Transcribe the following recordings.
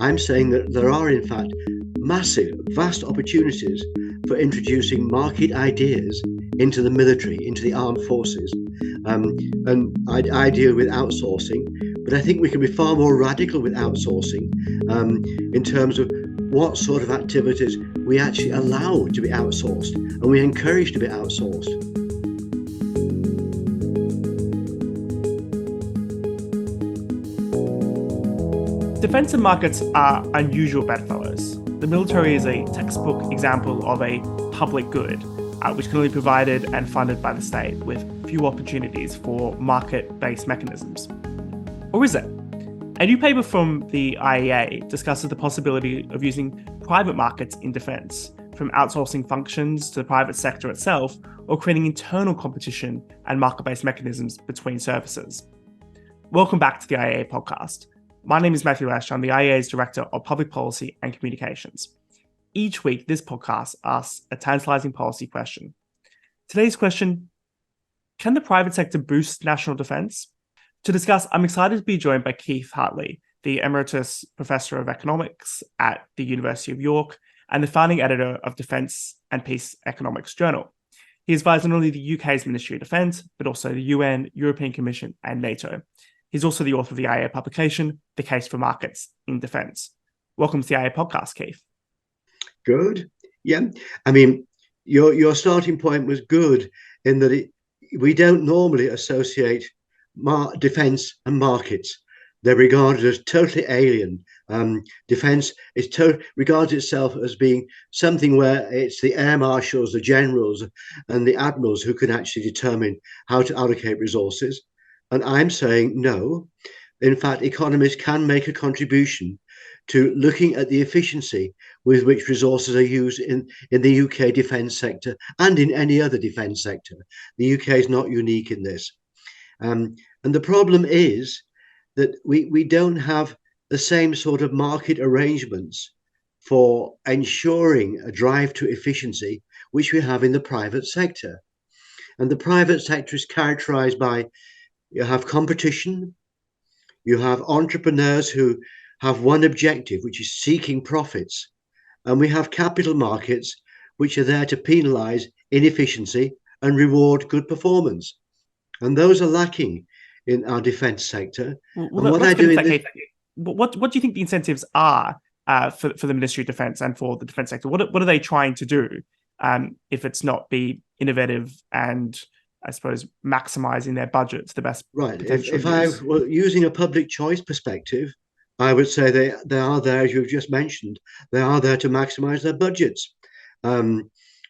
I'm saying that there are, in fact, massive, vast opportunities for introducing market ideas into the military, into the armed forces. And I deal with outsourcing, but I think we can be far more radical with outsourcing in terms of what sort of activities we actually allow to be outsourced and we encourage to be outsourced. Defence and markets are unusual bedfellows. The military is a textbook example of a public good, which can only be provided and funded by the state, with few opportunities for market-based mechanisms. Or is it? A new paper from the IEA discusses the possibility of using private markets in defence, from outsourcing functions to the private sector itself, or creating internal competition and market-based mechanisms between services. Welcome back to the IEA Podcast. My name is Matthew Lesh. I'm the IEA's Director of Public Policy and Communications. Each week, this podcast asks a tantalising policy question. Today's question: can the private sector boost national defence? To discuss, I'm excited to be joined by Keith Hartley, the Emeritus Professor of Economics at the University of York and the founding editor of Defence and Peace Economics Journal. He advised not only the UK's Ministry of Defence, but also the UN, European Commission, and NATO. He's also the author of the IEA publication, The Case for Markets in Defence. Welcome to the IEA Podcast, Keith. Good. Yeah. I mean, your starting point was good in that we don't normally associate defence and markets. They're regarded as totally alien. Defence regards itself as being something where it's the air marshals, the generals, and the admirals who can actually determine how to allocate resources. And I'm saying no. In fact, economists can make a contribution to looking at the efficiency with which resources are used in the UK defence sector and in any other defence sector. The UK is not unique in this. And the problem is that we don't have the same sort of market arrangements for ensuring a drive to efficiency which we have in the private sector. And the private sector is characterised by, you have competition, you have entrepreneurs who have one objective, which is seeking profits, and we have capital markets, which are there to penalise inefficiency and reward good performance. And those are lacking in our defence sector. What do you think the incentives are for the Ministry of Defence and for the defence sector? What are they trying to do if it's not be innovative and, I suppose, maximising their budget to the best potential? If I were using a public choice perspective, I would say they are there, as you've just mentioned, they are there to maximise their budgets,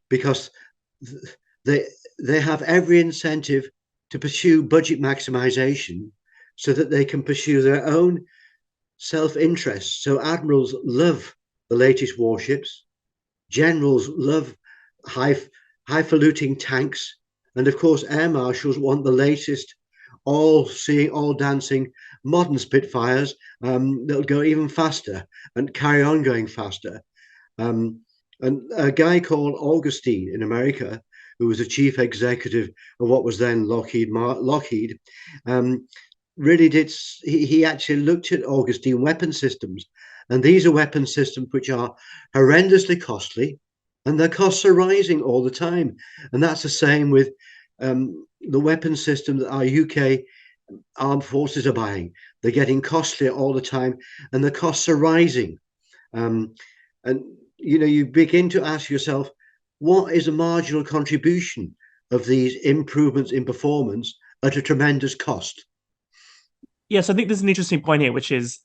because they have every incentive to pursue budget maximisation so that they can pursue their own self-interest. So admirals love the latest warships, generals love highfalutin tanks, and of course air marshals want the latest, all-seeing, all-dancing modern Spitfires that'll go even faster and carry on going faster. And a guy called Augustine in America, who was the chief executive of what was then Lockheed, really did. He actually looked at Augustine weapon systems, and these are weapon systems which are horrendously costly, and their costs are rising all the time. And that's the same with the weapon system that our UK armed forces are buying. They're getting costlier all the time, and the costs are rising. And you begin to ask yourself, what is a marginal contribution of these improvements in performance at a tremendous cost? Yes, I think there's an interesting point here, which is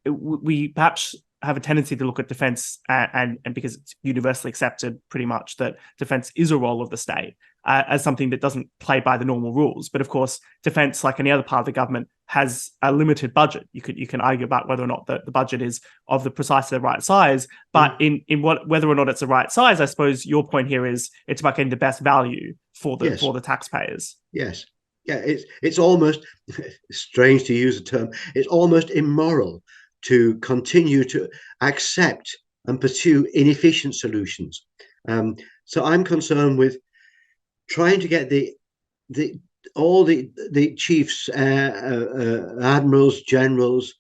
we perhaps have a tendency to look at defence and because it's universally accepted pretty much that defence is a role of the state as something that doesn't play by the normal rules. But of course, defence, like any other part of the government, has a limited budget. You can argue about whether or not the budget is of precisely the right size, but in whether or not it's the right size, I suppose your point here is it's about getting the best value for the taxpayers. Yes. Yeah, it's almost strange to use the term. It's almost immoral to continue to accept and pursue inefficient solutions. So I'm concerned with trying to get all the chiefs, admirals, generals,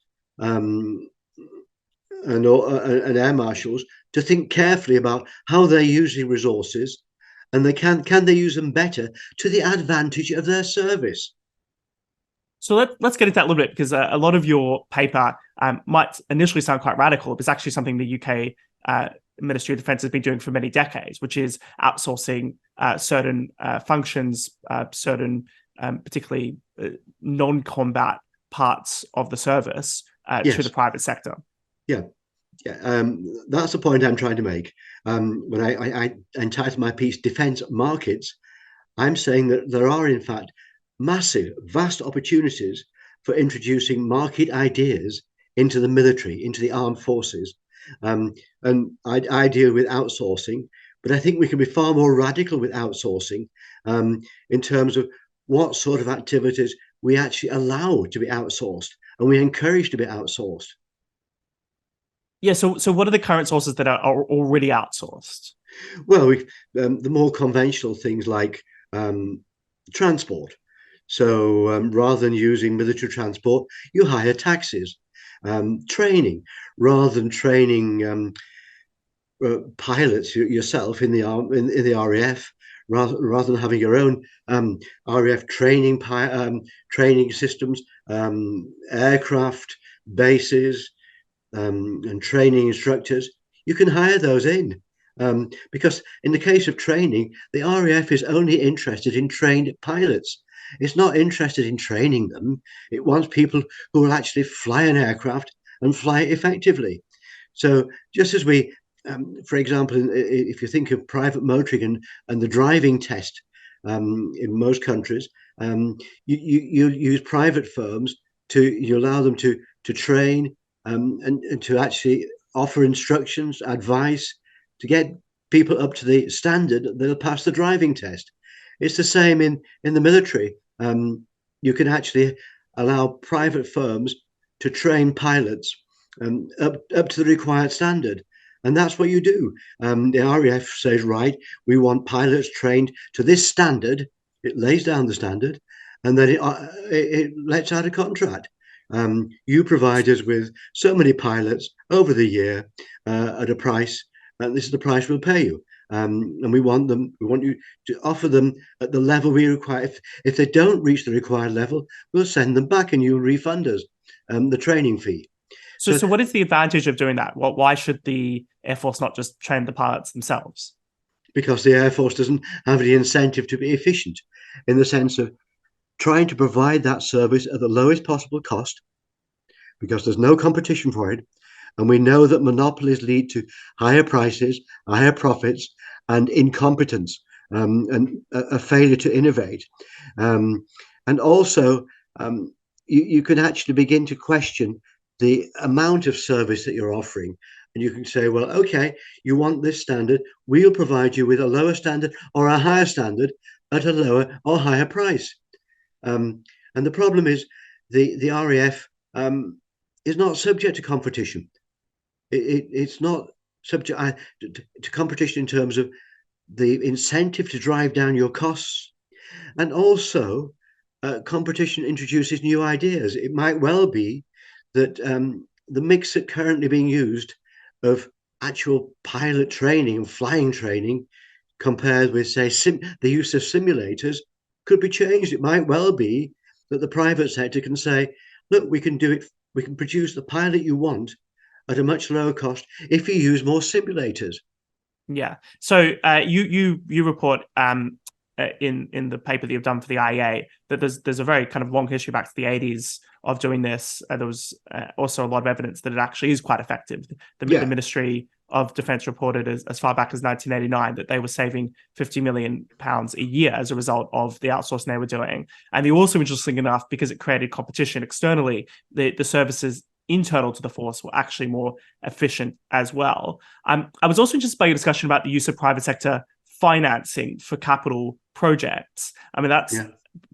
and air marshals to think carefully about how they're using resources, and can they use them better to the advantage of their service. So let's get into that a little bit, because a lot of your paper might initially sound quite radical, but it's actually something the UK Ministry of Defence has been doing for many decades, which is outsourcing certain functions, certain particularly non-combat parts of the service to the private sector. Yeah. That's the point I'm trying to make. When I entitled my piece "Defence Markets," I'm saying that there are, in fact, vast opportunities for introducing market ideas into the military, into the armed forces. And I deal with outsourcing, but I think we can be far more radical with outsourcing in terms of what sort of activities we actually allow to be outsourced and we encourage to be outsourced. Yeah, so what are the current sources that are already outsourced? Well, the more conventional things like transport. So rather than using military transport, you hire taxis. Training, rather than training pilots yourself in the RAF, rather than having your own RAF training systems, aircraft bases, and training instructors, you can hire those in. Because in the case of training, the RAF is only interested in trained pilots. It's not interested in training them. It wants people who will actually fly an aircraft and fly it effectively. So just as we, for example, if you think of private motoring and the driving test in most countries, you use private firms you allow them to train and to actually offer instructions, advice, to get people up to the standard that they'll pass the driving test. It's the same in the military. You can actually allow private firms to train pilots up to the required standard. And that's what you do. The RAF says, right, we want pilots trained to this standard. It lays down the standard, and then it lets out a contract. You provide us with so many pilots over the year at a price, and this is the price we'll pay you. And we want you to offer them at the level we require. If they don't reach the required level, we'll send them back and you'll refund us the training fee. So what is the advantage of doing that? Why should the Air Force not just train the pilots themselves? Because the Air Force doesn't have the incentive to be efficient, in the sense of trying to provide that service at the lowest possible cost, because there's no competition for it. And we know that monopolies lead to higher prices, higher profits, and incompetence, and a failure to innovate. And also, you can actually begin to question the amount of service that you're offering. And you can say, well, okay, you want this standard, we'll provide you with a lower standard or a higher standard at a lower or higher price. And the problem is the RAF is not subject to competition. It's not subject to competition in terms of the incentive to drive down your costs. And also, competition introduces new ideas. It might well be that the mix that currently being used of actual pilot training and flying training compared with, say, the use of simulators could be changed. It might well be that the private sector can say, look, we can do it. We can produce the pilot you want at a much lower cost if you use more simulators. Yeah. So you report in the paper that you've done for the IEA that there's a very kind of long history back to the 80s of doing this. There was also a lot of evidence that it actually is quite effective. The Ministry of Defence reported as far back as 1989 that they were saving £50 million a year as a result of the outsourcing they were doing. And they also, interestingly enough, because it created competition externally, the services internal to the force were actually more efficient as well. I was also interested by your discussion about the use of private sector financing for capital projects. I mean, that's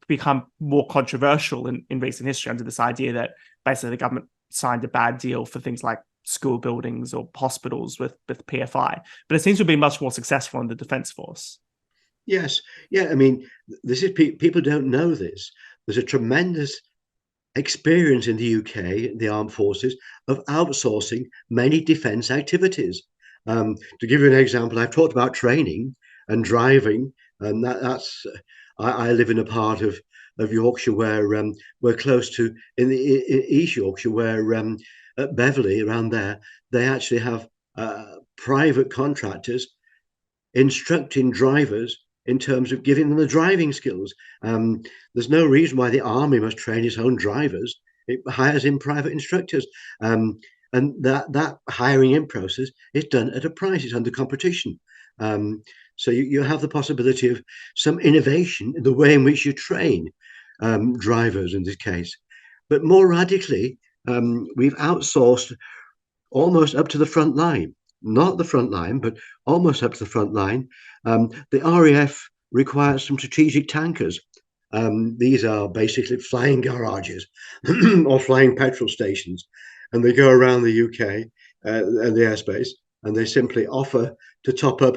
become more controversial in recent history under this idea that basically the government signed a bad deal for things like school buildings or hospitals with PFI. But it seems to be much more successful in the Defence Force. Yes. Yeah. I mean, this is people don't know this. There's a tremendous experience in the UK, the armed forces, of outsourcing many defence activities. To give you an example, I've talked about training and driving, and that's I live in a part of Yorkshire where we're close to in East Yorkshire, where at Beverley around there they actually have private contractors instructing drivers in terms of giving them the driving skills. There's no reason why the army must train its own drivers. It hires in private instructors. And that hiring in process is done at a price. It's under competition. So you have the possibility of some innovation in the way in which you train drivers in this case. But more radically, we've outsourced almost up to the front line. Not the front line, but almost up to the front line. The RAF requires some strategic tankers. These are basically flying garages or flying petrol stations, and they go around the UK and the airspace, and they simply offer to top up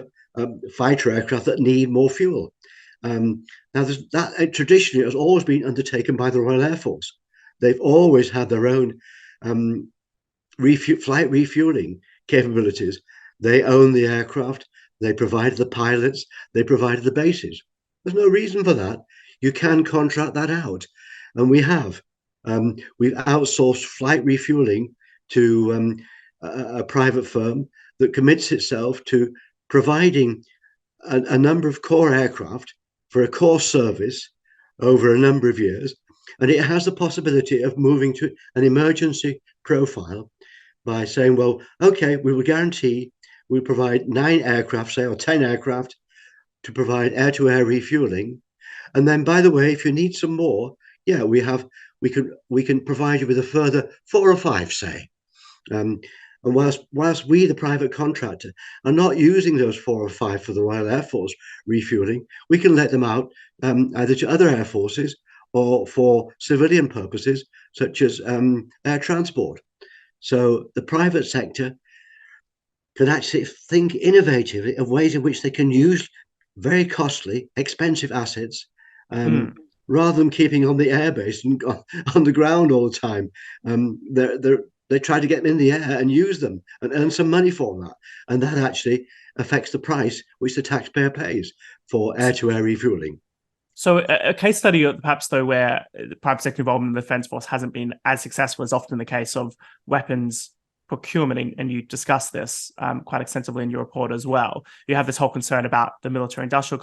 fighter aircraft that need more fuel. Now, that traditionally has always been undertaken by the Royal Air Force. They've always had their own flight refueling capabilities. They own the aircraft, they provide the pilots, they provided the bases. There's no reason for that. You can contract that out, and we have. We've outsourced flight refueling to a private firm that commits itself to providing a number of core aircraft for a core service over a number of years, and it has the possibility of moving to an emergency profile by saying, well, okay, we will guarantee we provide 9 aircraft, say, or 10 aircraft to provide air-to-air refueling. And then, by the way, if you need some more, yeah, we can provide you with a further 4 or 5, say. And whilst we, the private contractor, are not using those 4 or 5 for the Royal Air Force refueling, we can let them out either to other air forces or for civilian purposes, such as air transport. So the private sector can actually think innovatively of ways in which they can use very costly, expensive assets rather than keeping on the airbase and on the ground all the time. They try to get them in the air and use them and earn some money for that. And that actually affects the price which the taxpayer pays for air-to-air refueling. So a case study, perhaps, though, where the private sector involvement in the Defence Force hasn't been as successful as often the case of weapons procurement, and you discuss this quite extensively in your report as well. You have this whole concern about the military-industrial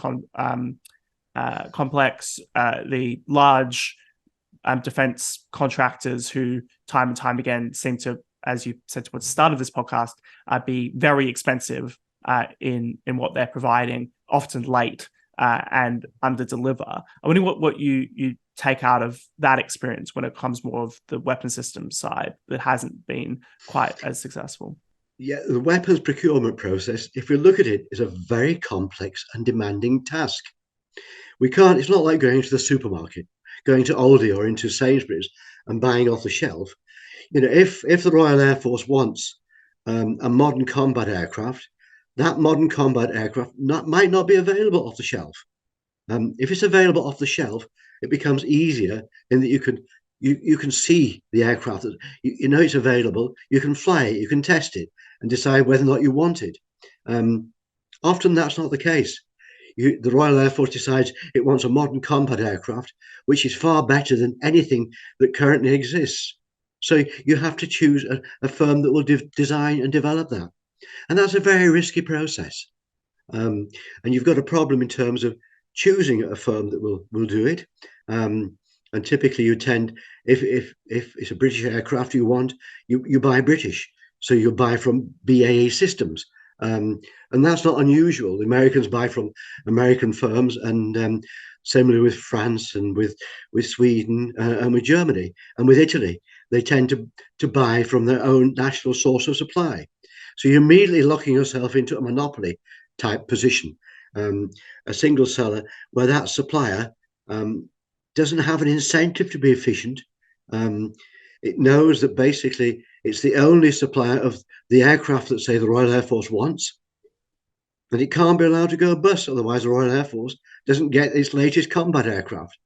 complex, the large defence contractors who time and time again seem to, as you said towards the start of this podcast, be very expensive in what they're providing, often late, and under deliver. I wonder what you take out of that experience when it comes more of the weapon systems side that hasn't been quite as successful. Yeah, the weapons procurement process, if you look at it, is a very complex and demanding task. It's not like going to the supermarket, going to Aldi or into Sainsbury's and buying off the shelf. If the Royal Air Force wants a modern combat aircraft, that modern combat aircraft might not be available off the shelf. If it's available off the shelf, it becomes easier in that you can see the aircraft. You know it's available. You can fly it. You can test it and decide whether or not you want it. Often that's not the case. The Royal Air Force decides it wants a modern combat aircraft, which is far better than anything that currently exists. So you have to choose a firm that will design and develop that. And that's a very risky process. And you've got a problem in terms of choosing a firm that will do it. And typically you tend, if it's a British aircraft you want, you buy British. So you buy from BAE Systems. And that's not unusual. The Americans buy from American firms, and similarly with France and with Sweden and with Germany and with Italy. They tend to buy from their own national source of supply. So you're immediately locking yourself into a monopoly type position, a single seller where that supplier doesn't have an incentive to be efficient. It knows that basically it's the only supplier of the aircraft that, say, the Royal Air Force wants, and it can't be allowed to go bust. Otherwise, the Royal Air Force doesn't get its latest combat aircraft,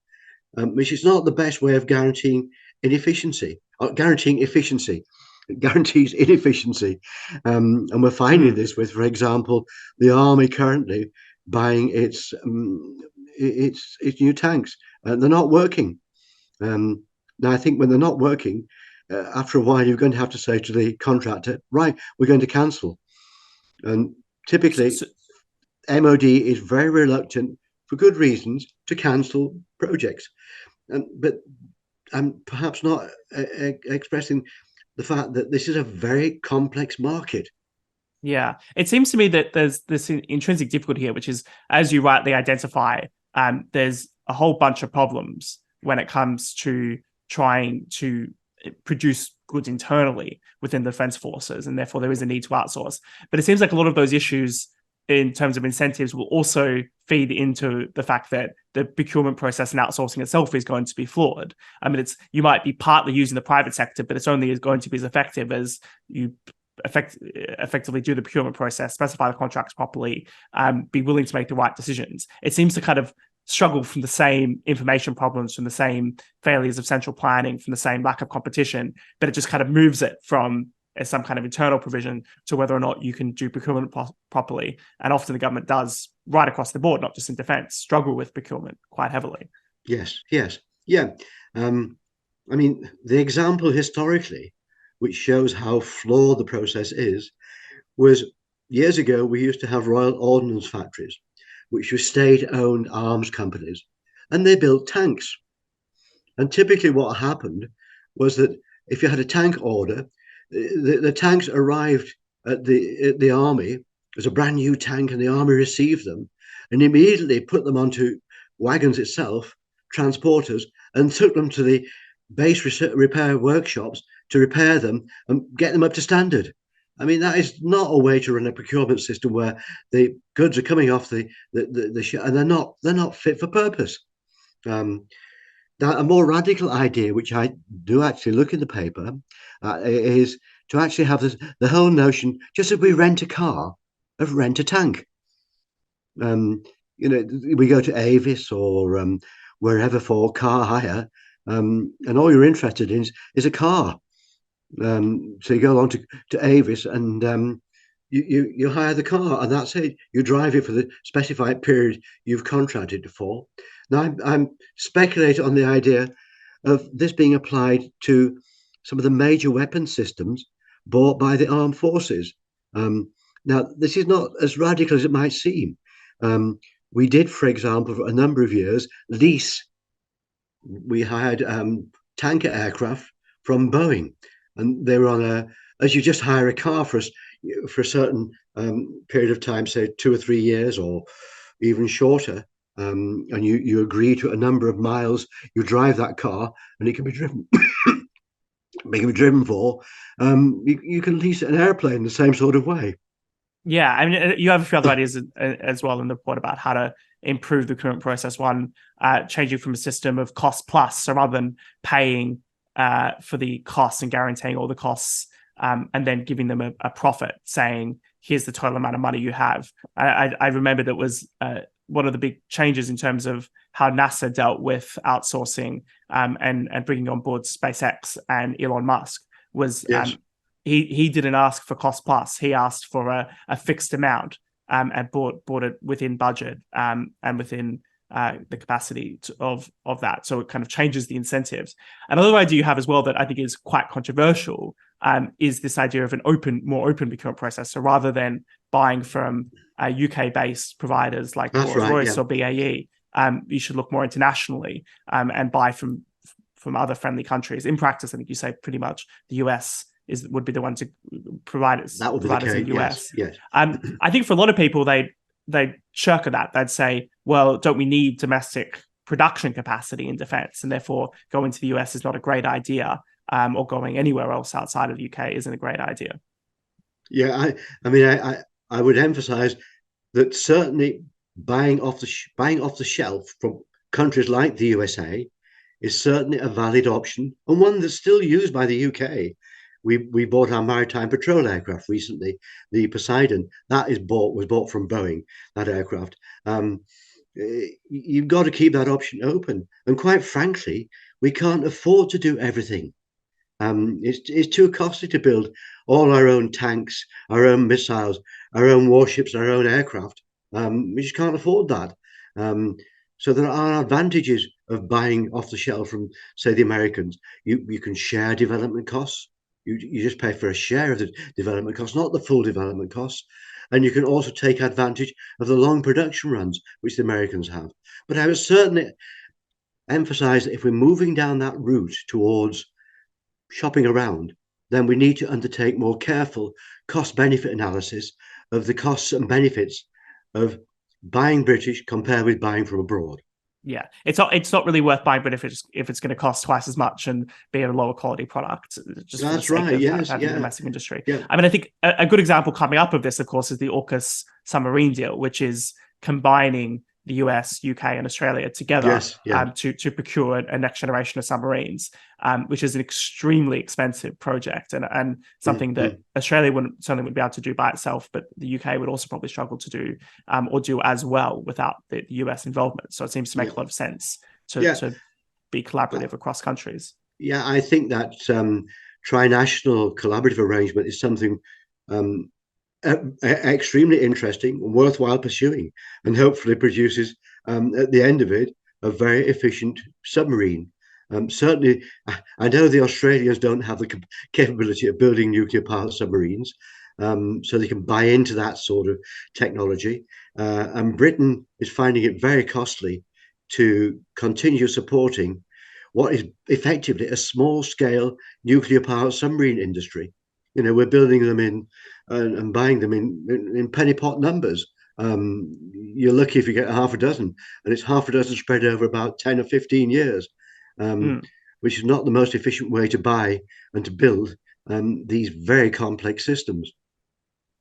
which is not the best way of guaranteeing inefficiency, or guaranteeing efficiency. It guarantees inefficiency. And we're finding this with, for example, the army currently buying its new tanks. They're not working. Now, I think when they're not working, after a while, you're going to have to say to the contractor, right, we're going to cancel. And typically, MOD is very reluctant, for good reasons, to cancel projects. But I'm perhaps not expressing the fact that this is a very complex market. Yeah, it seems to me that there's this intrinsic difficulty here, which is, as you rightly identify, there's a whole bunch of problems when it comes to trying to produce goods internally within the defense forces, and therefore there is a need to outsource. But it seems like a lot of those issues in terms of incentives will also feed into the fact that the procurement process and outsourcing itself is going to be flawed. I mean, you might be partly using the private sector, but it's only going to be as effective as you effectively do the procurement process, specify the contracts properly, be willing to make the right decisions. It seems to kind of struggle from the same information problems, from the same failures of central planning, from the same lack of competition, but it just kind of moves it from some kind of internal provision to whether or not you can do procurement properly. And often the government does, right across the board, not just in defence, struggle with procurement quite heavily. Yes. Yeah. I mean, the example historically, which shows how flawed the process is, was years ago, we used to have Royal Ordnance factories, which were state-owned arms companies, and they built tanks. And typically what happened was that if you had a tank order, the tanks arrived at the army as a brand new tank, and the army received them and immediately put them onto wagons itself, transporters, and took them to the base repair workshops to repair them and get them up to standard. I mean, that is not a way to run a procurement system where the goods are coming off the and they're not fit for purpose. Now, a more radical idea, which I do actually look in the paper, is to actually have the whole notion, just as we rent a car, of rent a tank. We go to Avis or wherever for car hire, and all you're interested in is a car. So you go along to Avis and you hire the car, and that's it. You drive it for the specified period you've contracted for. Now, I'm speculating on the idea of this being applied to some of the major weapon systems bought by the armed forces. Now, this is not as radical as it might seem. We did, for example, for a number of years, lease. We hired tanker aircraft from Boeing, and they were on as you just hire a car for a certain period of time, say 2 or 3 years or even shorter. And you agree to a number of miles, you drive that car, and it can be driven. It can be driven for. You can lease an airplane the same sort of way. Yeah, I mean, you have a few other ideas as well in the report about how to improve the current process. One, changing from a system of cost plus, so rather than paying for the costs and guaranteeing all the costs, and then giving them a profit, saying, here's the total amount of money you have. I remember that was one of the big changes in terms of how NASA dealt with outsourcing and bringing on board SpaceX and Elon Musk was yes. He didn't ask for cost plus. He asked for a fixed amount and bought it within budget and within the capacity of that. So it kind of changes the incentives. Another idea you have as well that I think is quite controversial is this idea of more open procurement process. So rather than buying from UK-based providers like Rolls-Royce or BAE, you should look more internationally and buy from other friendly countries. In practice, I think you say pretty much the US would be the one to provide us. That would be the case. In the US. Yes. I think for a lot of people, they'd shirk at that. They'd say, well, don't we need domestic production capacity in defense? And therefore, going to the US is not a great idea, or going anywhere else outside of the UK isn't a great idea. Yeah, I would emphasize that certainly buying off the shelf from countries like the USA is certainly a valid option, and one that's still used by the UK. We bought our maritime patrol aircraft recently, the Poseidon. That was bought from Boeing, that aircraft. You've got to keep that option open. And quite frankly, we can't afford to do everything. It's too costly to build all our own tanks, our own missiles, our own warships, our own aircraft. We just can't afford that. Um, so there are advantages of buying off the shelf from, say, the Americans. You can share development costs. You just pay for a share of the development costs, not the full development costs. And you can also take advantage of the long production runs, which the Americans have. But I would certainly emphasize that if we're moving down that route towards shopping around, then we need to undertake more careful cost-benefit analysis of the costs and benefits of buying British compared with buying from abroad. Yeah, it's not really worth buying, but if it's going to cost twice as much and be a lower quality product, just for the That's sake right. of Yes. having a Yeah. domestic industry. Yeah. I mean, I think a good example coming up of this, of course, is the AUKUS submarine deal, which is combining the US, UK, and Australia together Yes. Yeah. to procure a next generation of submarines, which is an extremely expensive project and something that Australia certainly wouldn't be able to do by itself, but the UK would also probably struggle to do or do as well without the US involvement. So it seems to make a lot of sense to be collaborative across countries. Yeah, I think that trinational collaborative arrangement is something extremely interesting and worthwhile pursuing, and hopefully produces at the end of it a very efficient submarine. Certainly, I know the Australians don't have the capability of building nuclear-powered submarines, so they can buy into that sort of technology. And Britain is finding it very costly to continue supporting what is effectively a small-scale nuclear-powered submarine industry. We're building them in and buying them in penny pot numbers. You're lucky if you get half a dozen, and it's half a dozen spread over about 10 or 15 years, which is not the most efficient way to buy and to build these very complex systems.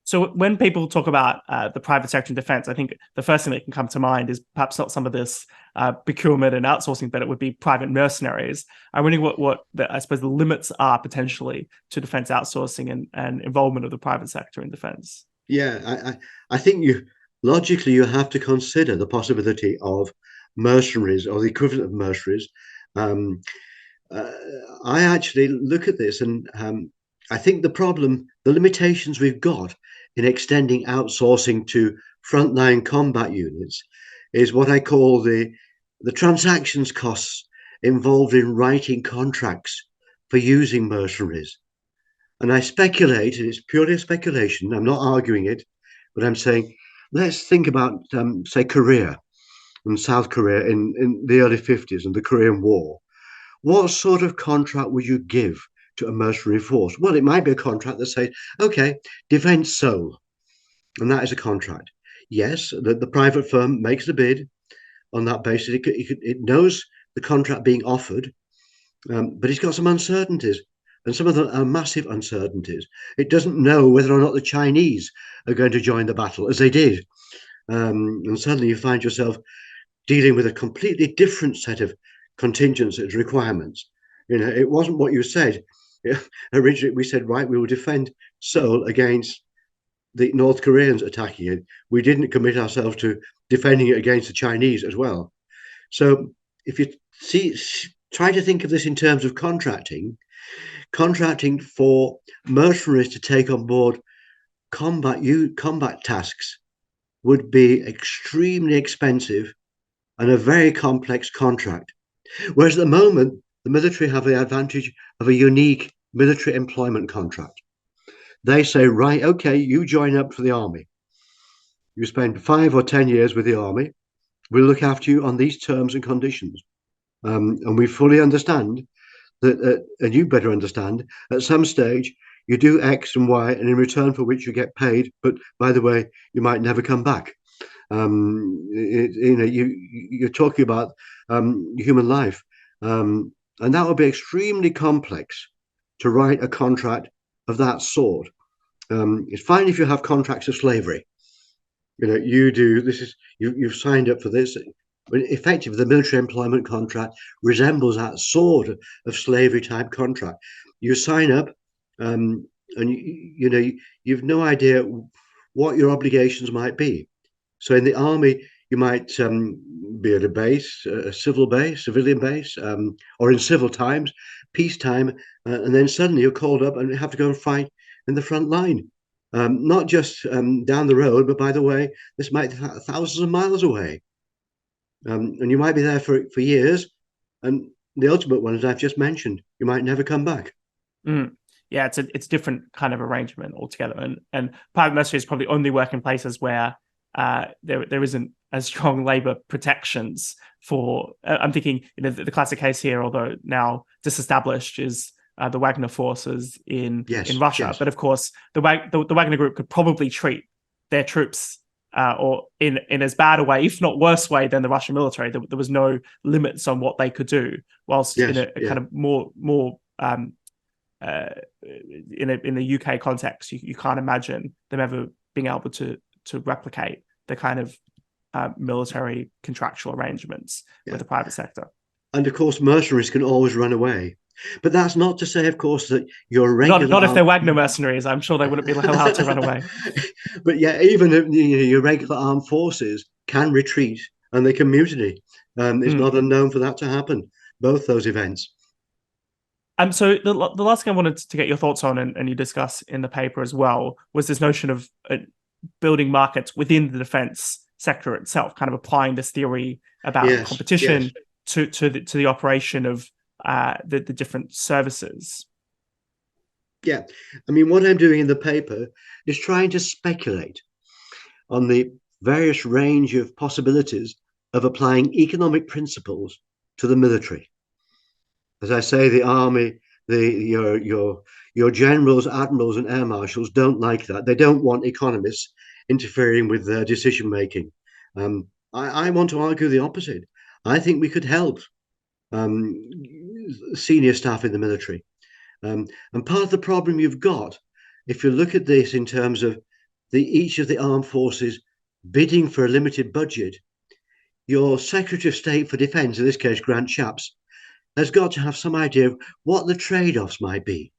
So when people talk about the private sector in defense, I think the first thing that can come to mind is perhaps not some of this procurement and outsourcing, but it would be private mercenaries. I'm wondering what I suppose the limits are potentially to defense outsourcing and involvement of the private sector in defense. Yeah, I think you have to consider the possibility of mercenaries or the equivalent of mercenaries. I actually look at this and I think the limitations we've got in extending outsourcing to frontline combat units is what I call the transactions costs involved in writing contracts for using mercenaries. And I speculate, and it's purely a speculation, I'm not arguing it, but I'm saying, let's think about, say, Korea and South Korea in the early 50s and the Korean War. What sort of contract would you give to a mercenary force? Well, it might be a contract that says, okay, defense Seoul, and that is a contract. Yes, the private firm makes the bid on that basis. It knows the contract being offered, but it's got some uncertainties, and some of them are massive uncertainties. It doesn't know whether or not the Chinese are going to join the battle, as they did. And suddenly you find yourself dealing with a completely different set of contingents and requirements. It wasn't what you said. Originally, we said, right, we will defend Seoul against the North Koreans attacking it. We didn't commit ourselves to defending it against the Chinese as well. So if you try to think of this in terms of contracting for mercenaries to take on board combat tasks would be extremely expensive and a very complex contract. Whereas at the moment, the military have the advantage of a unique military employment contract. They say, right, okay, you join up for the army. You spend 5 or 10 years with the army. We'll look after you on these terms and conditions. And we fully understand that, and you better understand, at some stage, you do X and Y, and in return for which you get paid. But by the way, you might never come back. You're talking about human life, and that would be extremely complex to write a contract of that sort. It's fine if you have contracts of slavery. You do this is you've signed up for this. But effectively, the military employment contract resembles that sort of slavery type contract. You sign up, and you've no idea what your obligations might be. So in the army, You might be at a base, a civil base, civilian base, or in civil times, peacetime, and then suddenly you're called up and you have to go and fight in the front line. Not just down the road, but by the way, this might be thousands of miles away. And you might be there for years. And the ultimate one, as I've just mentioned, you might never come back. Yeah, it's a different kind of arrangement altogether. And private militaries probably only work in places where there isn't as strong labor protections for. I'm thinking, the classic case here, although now disestablished, is the Wagner forces in Russia. Yes. But of course, the Wagner group could probably treat their troops or in as bad a way, if not worse way, than the Russian military. There was no limits on what they could do, whilst in a kind of more in the UK context, you can't imagine them ever being able to replicate the kind of military contractual arrangements with the private sector. And of course, mercenaries can always run away. But that's not to say, of course, that your regular... Not if they're Wagner mercenaries. I'm sure they wouldn't be allowed to run away. But yeah, even your regular armed forces can retreat and they can mutiny. It's not unknown for that to happen, both those events. So the last thing I wanted to get your thoughts on, and you discuss in the paper as well, was this notion of building markets within the defense sector itself, kind of applying this theory about competition to the operation of the different services. Yeah, I mean, what I'm doing in the paper is trying to speculate on the various range of possibilities of applying economic principles to the military. As I say, the army, your generals, admirals, and air marshals don't like that. They don't want economists interfering with their decision making. I want to argue the opposite. I think we could help senior staff in the military. And part of the problem you've got, if you look at this in terms of each of the armed forces bidding for a limited budget, your Secretary of State for Defence, in this case Grant Shapps, has got to have some idea of what the trade-offs might be.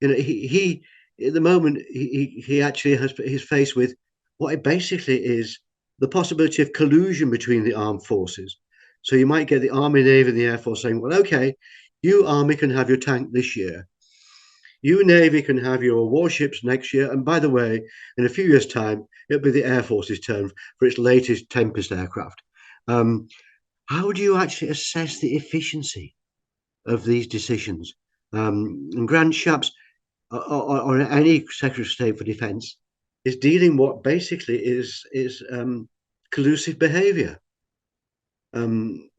He at the moment he actually is faced with what it basically is the possibility of collusion between the armed forces. So you might get the Army, Navy, and the Air Force saying, well, okay, you Army can have your tank this year. You Navy can have your warships next year. And by the way, in a few years' time, it'll be the Air Force's turn for its latest Tempest aircraft. How do you actually assess the efficiency of these decisions? And Grant Shapps, or any Secretary of State for Defence, is dealing what basically is collusive behaviour.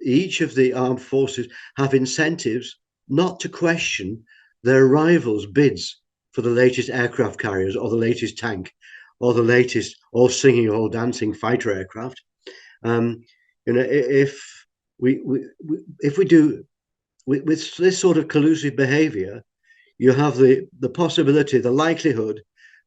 Each of the armed forces have incentives not to question their rivals' bids for the latest aircraft carriers or the latest tank or the latest all singing, all dancing fighter aircraft. If we do with this sort of collusive behavior, you have the possibility, the likelihood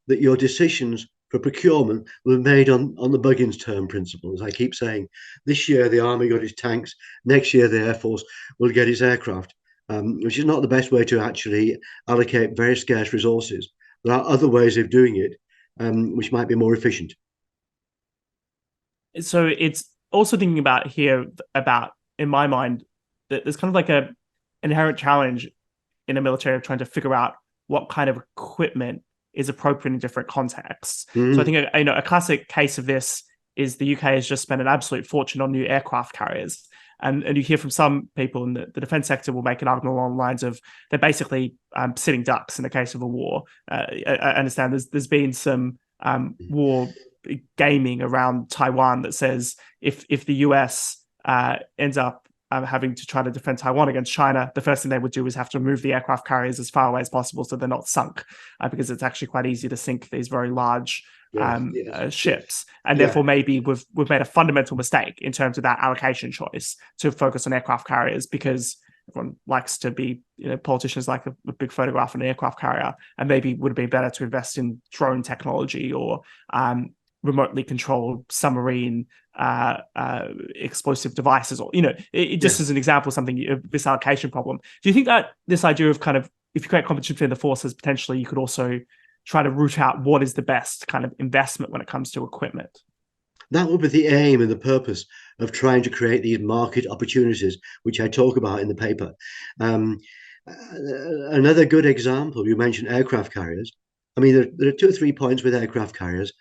that your decisions for procurement were made on the Buggins term principles. I keep saying this year the Army got its tanks, next year the Air Force will get its aircraft, which is not the best way to actually allocate very scarce resources. There are other ways of doing it, which might be more efficient. So it's also thinking about here about, in my mind, that there's kind of like a inherent challenge in a military of trying to figure out what kind of equipment is appropriate in different contexts. So I think a classic case of this is the UK has just spent an absolute fortune on new aircraft carriers. And you hear from some people in the defense sector will make an argument along the lines of they're basically sitting ducks in the case of a war. I understand there's been some war gaming around Taiwan that says if the US ends up having to try to defend Taiwan against China, the first thing they would do is have to move the aircraft carriers as far away as possible so they're not sunk, because it's actually quite easy to sink these very large ships. And therefore, maybe we've made a fundamental mistake in terms of that allocation choice to focus on aircraft carriers, because everyone likes to be, politicians like a big photograph of an aircraft carrier, and maybe would have been better to invest in drone technology or remotely controlled submarine explosive devices, or just as an example of something, this allocation problem. Do you think that this idea of kind of, if you create competition between the forces, potentially you could also try to root out what is the best kind of investment when it comes to equipment? That would be the aim and the purpose of trying to create these market opportunities, which I talk about in the paper. Another good example, you mentioned aircraft carriers. I mean, there are 2 or 3 points with aircraft carriers.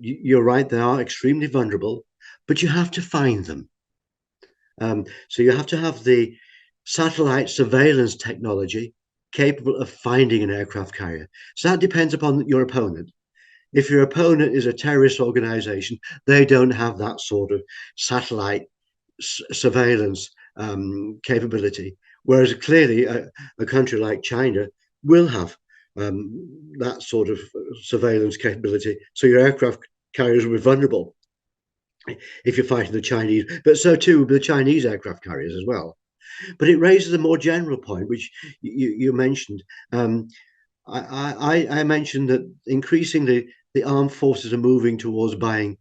You're right, they are extremely vulnerable, but you have to find them. So you have to have the satellite surveillance technology capable of finding an aircraft carrier. So that depends upon your opponent. If your opponent is a terrorist organization, they don't have that sort of satellite surveillance capability. Whereas clearly a country like China will have that sort of surveillance capability. So your aircraft carriers will be vulnerable if you're fighting the Chinese, but so too the Chinese aircraft carriers as well. But it raises a more general point, which you mentioned. I mentioned that increasingly the armed forces are moving towards buying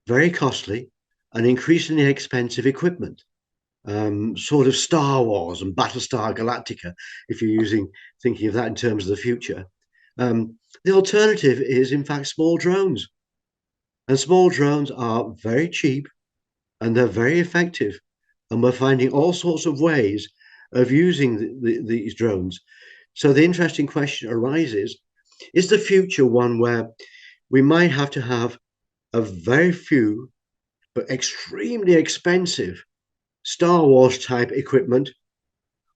very costly and increasingly expensive equipment, sort of Star Wars and Battlestar Galactica, if you're thinking of that in terms of the future. The alternative is, in fact, small drones. And small drones are very cheap and they're very effective. And we're finding all sorts of ways of using these drones. So the interesting question arises, is the future one where we might have to have a very few but extremely expensive Star Wars type equipment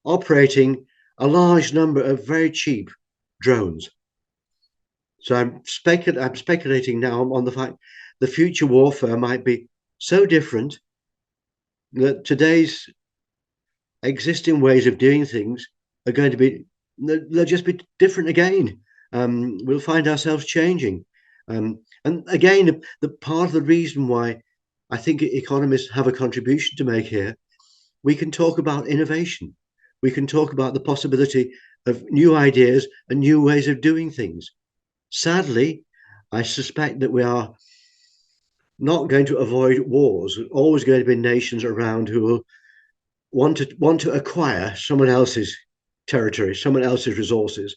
operating a large number of very cheap drones? So I'm speculating now on the fact the future warfare might be so different that today's existing ways of doing things are going to be, they'll just be different again. We'll find ourselves changing. And again, the part of the reason why I think economists have a contribution to make here, we can talk about innovation. We can talk about the possibility of new ideas and new ways of doing things. Sadly, I suspect that we are not going to avoid wars. There's always going to be nations around who will want to acquire someone else's territory, someone else's resources.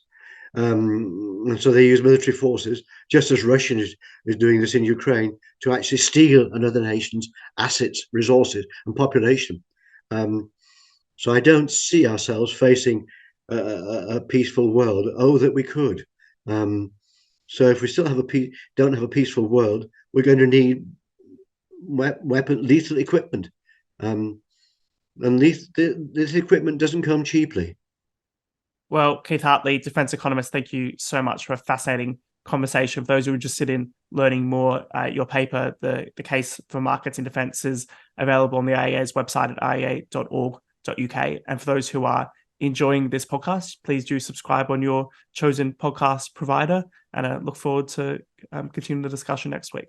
And so they use military forces, just as Russia is doing this in Ukraine, to actually steal another nation's assets, resources, and population. So I don't see ourselves facing a peaceful world. Oh, that we could. So if we still don't have a peaceful world, we're going to need lethal equipment. And this equipment doesn't come cheaply. Well, Keith Hartley, defense economist, thank you so much for a fascinating conversation. For those who are interested in learning more, your paper, the Case for Markets in Defense, is available on the IEA's website at iea.org.uk. And for those who are enjoying this podcast, please do subscribe on your chosen podcast provider. And I look forward to continuing the discussion next week.